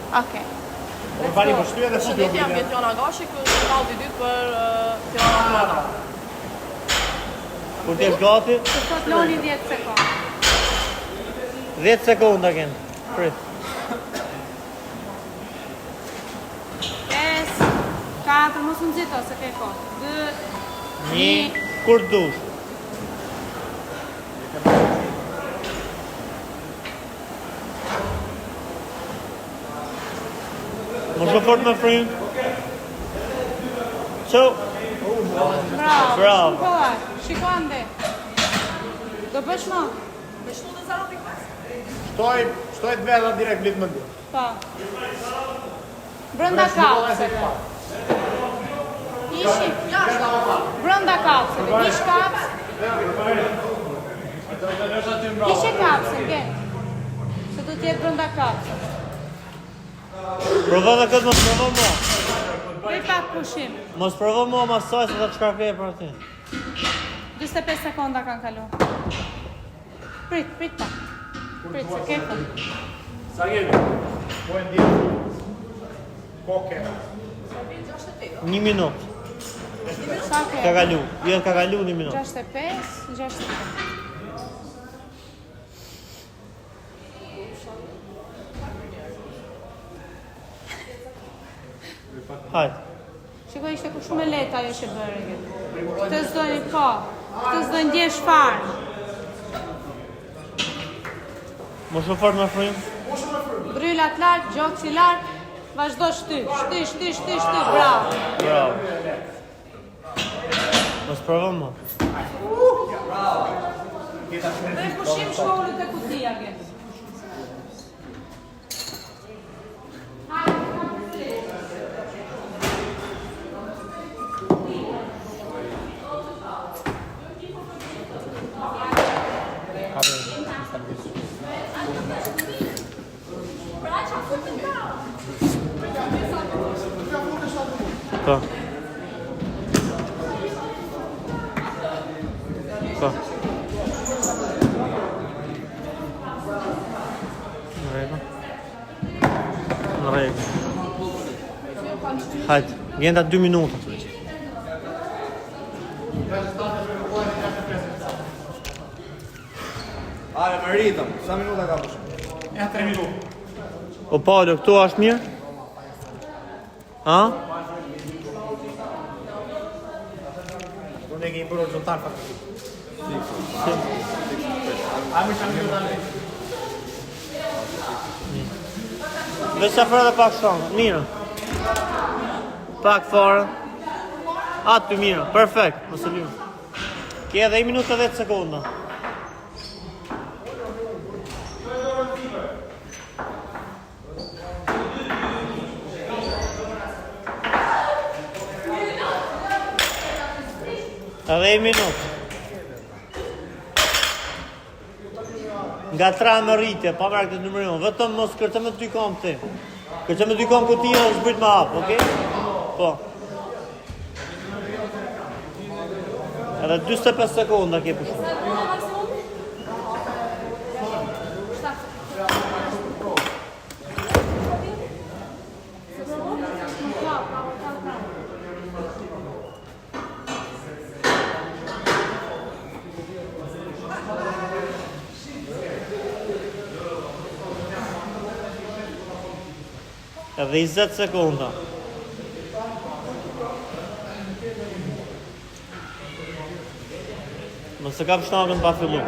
Okej. Po vani po shtyja dhe futi. Jam Tirana Gashi, ky është raundi i dytë për Tirana Flora. Kur t'jesh gati? Të thot Loni 10 sekondë. 10 sekonda kënë. Prit. 5, 4, mos u nxito se ke kohë. 2, 1, kur dush. Mos e fort me frym. So, Bravo. Shiko ande. Do bësh më? Me shtu dhe 0.5. Shtoj të vedha direkt blit më ndu. Po. Brenda kapseve. Ishi. Brenda kapseve. Ish kaps. Ishe kapse, ke. Se do t'jetë brenda kapseve. Provo dhe këtë mos provo mua. Bëj pak pushim. Mos provo mua masaj se të çka ke për ty. 25 sekonda kanë kalu. Prit pak. Prit, se ke kohë. Sa jemi? Po e ndjerë. Koke. 1 minutë. Sa ke? Ka kalu. Jenë ka kalu 1 minutë. 65, 65. Hajde. Shiko, ishte ku shumë e leta ajo që bërë këtë. Këtë s'dojnë po. Këtë s'dojnë ndjesh farë. Mos e fort me frym. Bryllat lartë, gjoksi lartë. Vazhdo shty. Bravo. Bravo. Mos provo mua. Bëj pushim shkollu të kutia këtë. Po. Po. Në rregull. Hajde, gjenda 2 minuta. Ajde, me rritëm, sa minuta ka përshë? Ja 3 minuta. O Paulo, këtu është mirë? Ha? Unë e kemi bërë horizontal faktikisht. A më shumë minuta le. Veç afër dhe pak shtonë, mirë. Pak fare. Aty mirë, perfekt, mos e lirë. Ke edhe 1 minutë e 10 sekonda. Edhe 1 minutë. Nga tra më rritje, pa mërë këtë numërion, vetëm mos kërte me 2 kom ti. Kërte me 2 kom kutia dhe zbrit me hapë, okej? Po. Edhe 25 sekonda ke pushtu. Edhe 20 sekonda. Mos e kap shtangën pa fillu.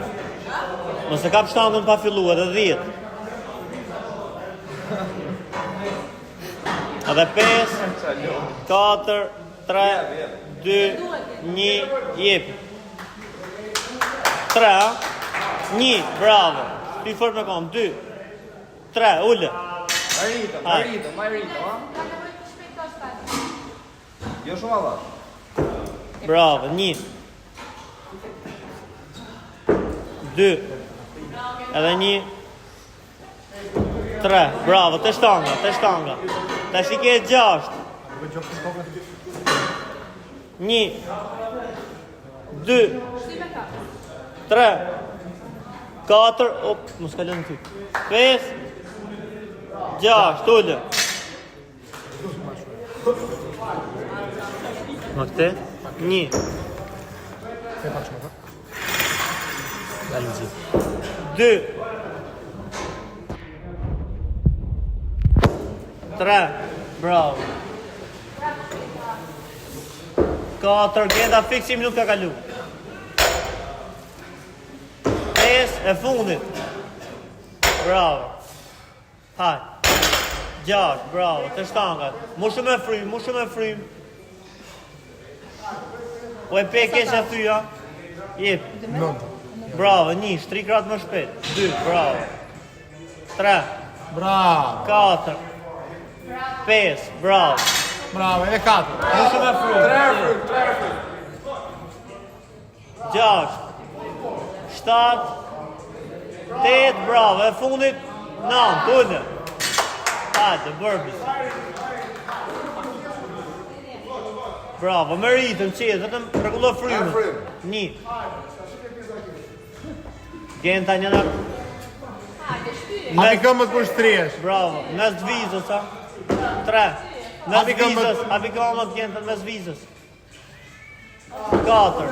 Mos e kap shtangën pa fillu, edhe 10. Edhe 5, 4, 3, 2, 1, jepi. 3, 1, bravo. Pi fort me kom, 2, 3, ulle. Ma rritëm, ha? Jo shumë alla. Bravo, 1, 2, edhe 1, 3, bravo, të shtanga. Të shike 6. 1, 2, 3, 4, mos kalon ty. 5, 6, ullë. Më këte? 1. E pak shumë, 2. 3. Bravo. 4. Genda fix 1 minutë ka kalu. 5. E fundit. Bravo. Haj. 6. Bravo. Të shtangat. Mu shumë e frym. Po e pe keq e thyja. Jep. 9. Bravo. 1. 3 kratë më shpejt. 2. Bravo. 3. Bravo. 4. 5. Bravo. Bravo, edhe 4. Mu shumë e frym. 6. 7. 8. Bravo. E fundit. 9. Tullë. Hajde, burpees. Bravo, më rritëm, qetë, vetëm rregullo frymën. 1. Genta njëna. Hapi këmbët kur shtrihesh. Bravo, mes të vizës, ha? 3. Mes Hapi këmbët. vizës, hapi këmbët gentën mes vizës. 4.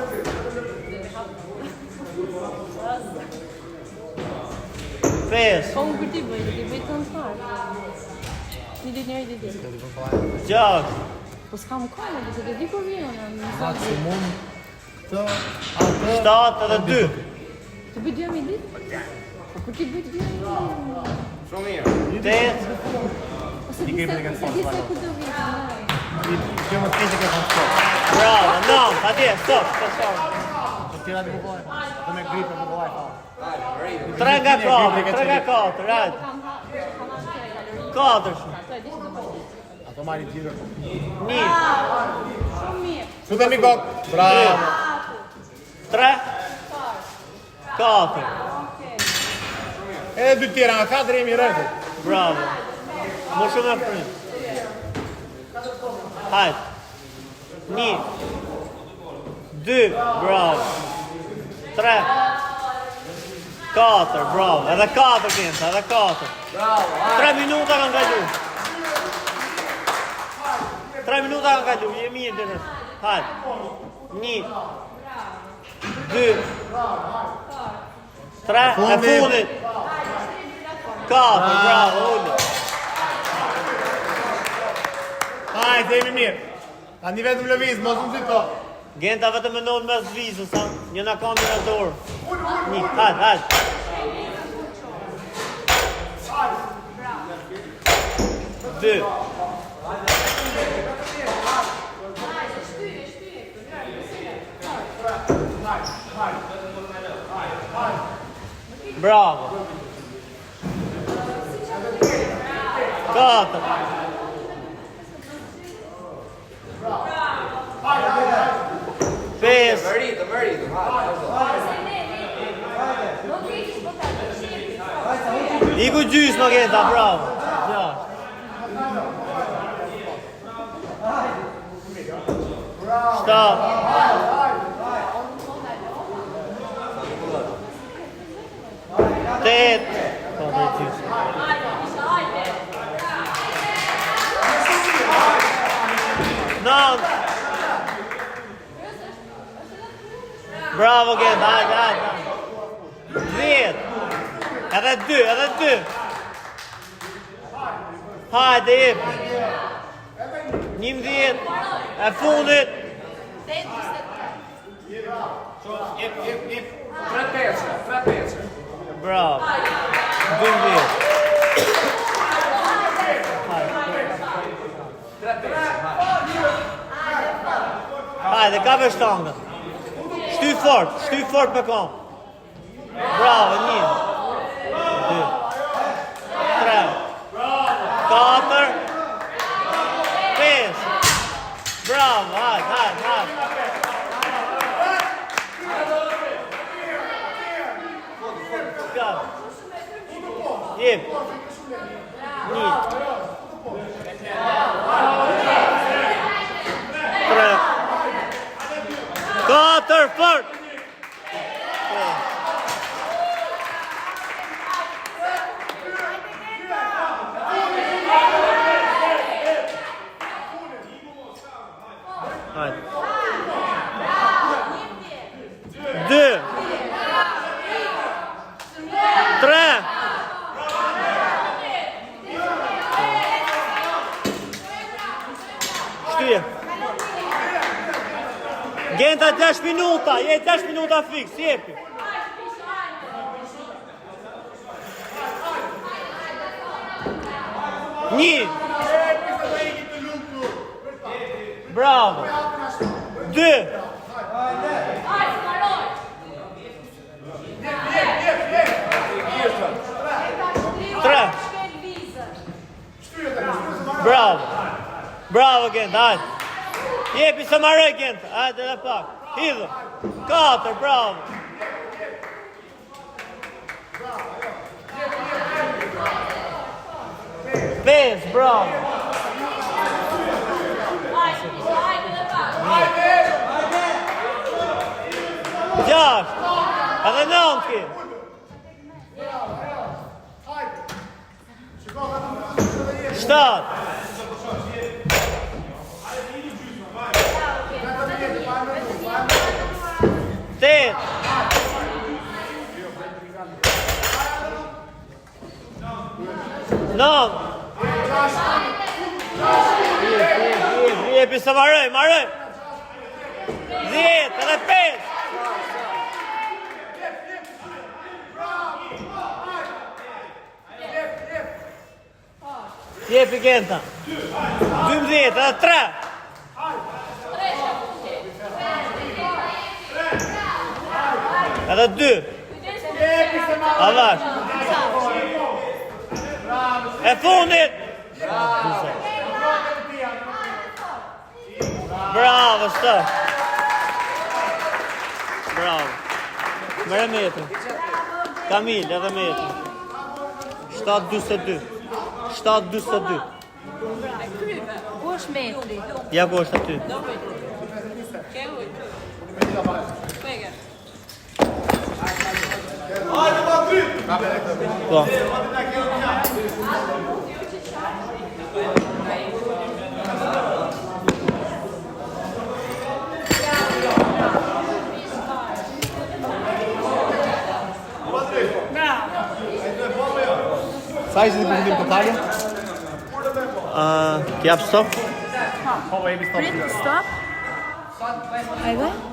5. Po më kërti bëjt, ti bëjt të në farë. Një ditë njëri ditë. 6. Po s'kam kohë, do të di kur vjen ona. Maksimum këtë, atë. 7 edhe 2. Të bëj 2000 ditë? Po kur ti bëj 2000 ditë? Shumë mirë. 8. Ose di se kur do vjen. Kjo më të keqe ke konstruar. Bravo, 9. Atje, stop. Po tira të bukohet. Atë me gripë bukohet. 3 nga 4, 3 nga 4, right. Kam anë 4. ato e di që do bëj. Ato marri gjithë. 1. Shumë mirë. Sutemi kokë. Bravo. 3. 4. Edhe 2 tjera, nga 4 jemi rrëtë. Bravo. Më shumë e frym. Hajde. 1. 2. Bravo. 3. 4. Bravo. Edhe 4 Genta, edhe 4. Bravo. 3 minuta kanë kalu. 3 minuta kanë kalu, je mirë dhe nësë. Hajde. 1. 2. 3. E fundit. 4. Bravo, ullë. Hajde, jemi mirë. Tani vetëm lëviz, mos më zito. Genta vetëm me nodë mes vizës, ha? Njëna kam një në dorë. 1. Hajde. 2. 3. Bravo. 4. 5. Më rritëm. Iku gjys më Genta, bravo. 6. 7. 8. 9. Bravo Genta, hajde. 10. Edhe 2. Hajde, jep. 11. E fundit. 3 pecë. Bravo. 12. Hajde, ka për shtangën. Shty fort me kom. Bravo, 1. 2. 3. 4. 5. Bravo, hajde. Jep. 1. 3. 4. Fort. Genta 10 minuta, je 10 minuta fix, jepi. Një. Bravo. 2. 3. Bravo. Bravo, Genta, hajde. Jepi se marrë, Genta, hajde dhe pak. Hidhë. 4, bravo. Pes, bravo. Gjasht. Edhe 9 ki. 7. 8. 9. Jepi se marrëj. 10 edhe 5. Jepi Genta. 12 edhe 3. Edhe 2. Avash. E fundit. Bravo, stop. Bravo. Mere metri. Kamil, edhe metri. 7-22. 7-22. Ku është metri? Ja ku është aty. Po. Sa ishte të përfundim totale? Kjap stop? Po, jemi stop. Stop. Ajde.